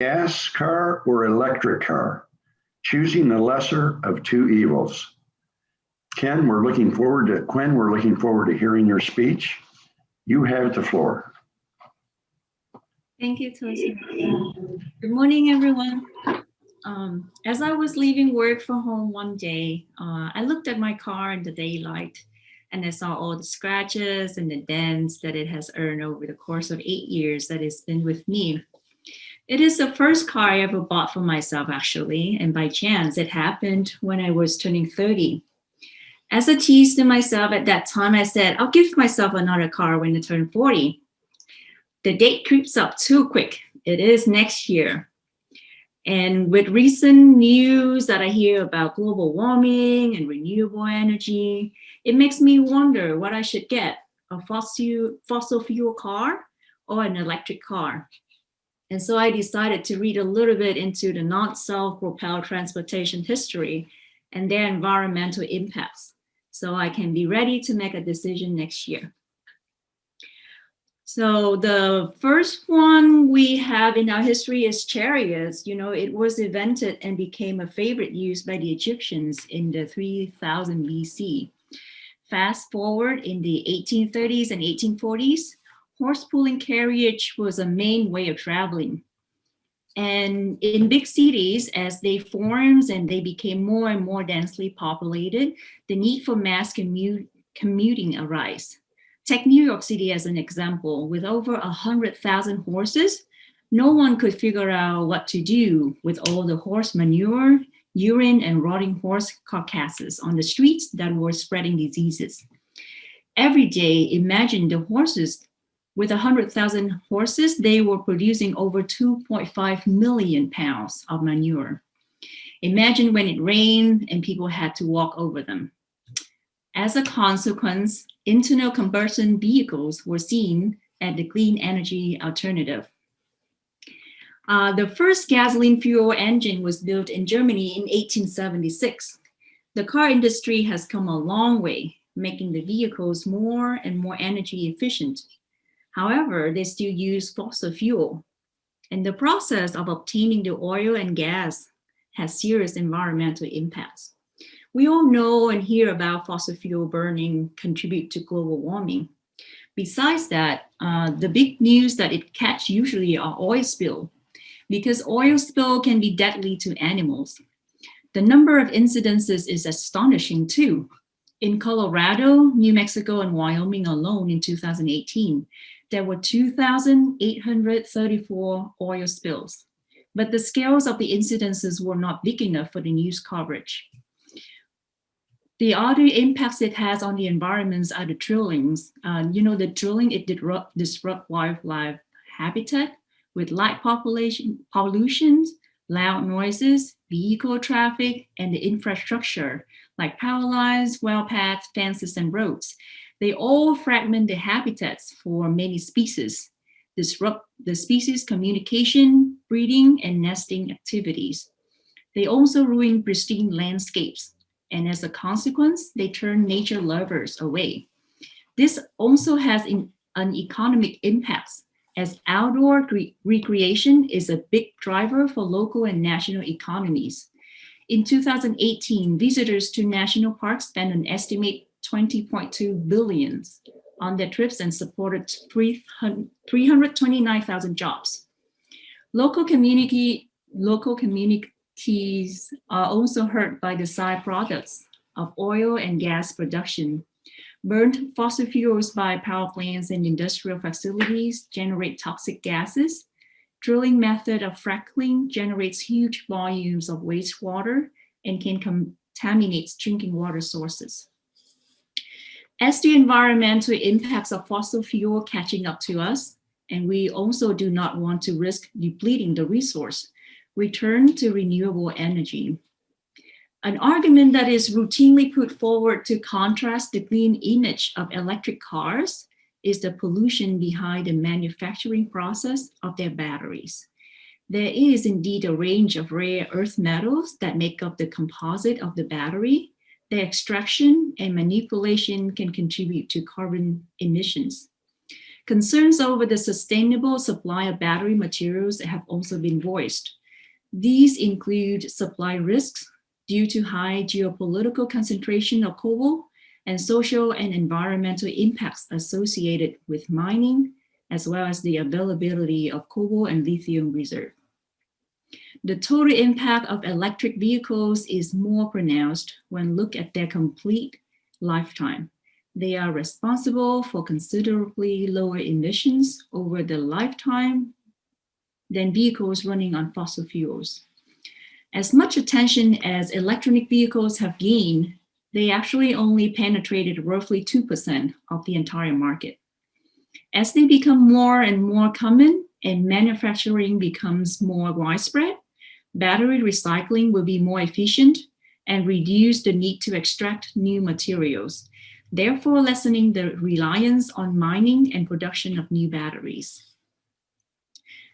Gas car or electric car? Choosing the lesser of two evils. Quynh, we're looking forward to hearing your speech. You have the floor. Thank you, Tosin. Good morning, everyone. As I was leaving work for home one day, I looked at my car in the daylight and I saw all the scratches and the dents that it has earned over the course of 8 years that it's been with me. It is the first car I ever bought for myself, actually, and by chance, it happened when I was turning 30. As a tease to myself at that time, I said, I'll give myself another car when I turn 40. The date creeps up too quick. It is next year. And with recent news that I hear about global warming and renewable energy, it makes me wonder what I should get, a fossil fuel car or an electric car. And so I decided to read a little bit into the non-self-propelled transportation history and their environmental impacts, so I can be ready to make a decision next year. So the first one we have in our history is Chariots. You know, it was invented and became a favorite used by the Egyptians in the 3000 BC. Fast forward in the 1830s and 1840s, horse-pulling carriage was a main way of traveling. And in big cities, as they formed and they became more and more densely populated, the need for mass commuting arose. Take New York City as an example. With over 100,000 horses, no one could figure out what to do with all the horse manure, urine, and rotting horse carcasses on the streets that were spreading diseases. Every day, imagine the horses. With 100,000 horses, they were producing over 2.5 million pounds of manure. Imagine when it rained and people had to walk over them. As a consequence, internal combustion vehicles were seen as the clean energy alternative. The first gasoline fuel engine was built in Germany in 1876. The car industry has come a long way, making the vehicles more and more energy efficient. However, they still use fossil fuel. And the process of obtaining the oil and gas has serious environmental impacts. We all know and hear about fossil fuel burning contribute to global warming. Besides that, the big news that it catch usually are oil spill, because oil spill can be deadly to animals. The number of incidences is astonishing too. In Colorado, New Mexico, and Wyoming alone in 2018, there were 2,834 oil spills, but the scales of the incidences were not big enough for the news coverage. The other impacts it has on the environments are the drillings. The drilling, it disrupt wildlife habitat with light pollution, loud noises, vehicle traffic, and the infrastructure like power lines, well paths, fences, and roads. They all fragment the habitats for many species, disrupt the species' communication, breeding, and nesting activities. They also ruin pristine landscapes, and as a consequence, they turn nature lovers away. This also has an economic impact, as outdoor recreation is a big driver for local and national economies. In 2018, visitors to national parks spent an estimated $20.2 billion on their trips and supported 329,000 jobs. Local communities are also hurt by the side products of oil and gas production. Burned fossil fuels by power plants and industrial facilities generate toxic gases. Drilling method of fracking generates huge volumes of wastewater and can contaminate drinking water sources. As the environmental impacts of fossil fuel catching up to us, and we also do not want to risk depleting the resource, we turn to renewable energy. An argument that is routinely put forward to contrast the clean image of electric cars is the pollution behind the manufacturing process of their batteries. There is indeed a range of rare earth metals that make up the composite of the battery. Their extraction and manipulation can contribute to carbon emissions. Concerns over the sustainable supply of battery materials have also been voiced. These include supply risks due to high geopolitical concentration of cobalt and social and environmental impacts associated with mining, as well as the availability of cobalt and lithium reserve. The total impact of electric vehicles is more pronounced when looked at their complete lifetime. They are responsible for considerably lower emissions over the lifetime than vehicles running on fossil fuels. As much attention as electronic vehicles have gained, they actually only penetrated roughly 2% of the entire market. As they become more and more common and manufacturing becomes more widespread, battery recycling will be more efficient and reduce the need to extract new materials, therefore lessening the reliance on mining and production of new batteries.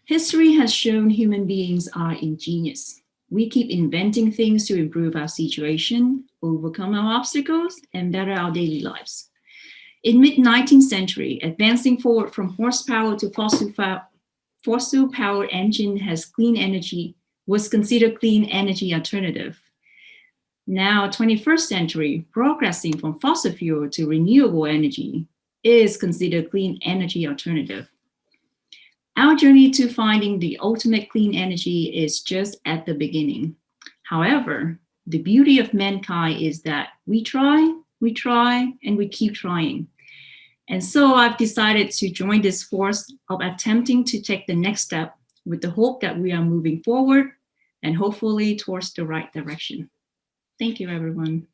History has shown human beings are ingenious. We keep inventing things to improve our situation, overcome our obstacles, and better our daily lives. In mid-19th century, advancing forward from horsepower to fossil-powered engine was considered clean energy alternative. Now, 21st century, progressing from fossil fuel to renewable energy is considered clean energy alternative. Our journey to finding the ultimate clean energy is just at the beginning. However, the beauty of mankind is that we try, and we keep trying. And so I've decided to join this force of attempting to take the next step with the hope that we are moving forward and hopefully towards the right direction. Thank you, everyone.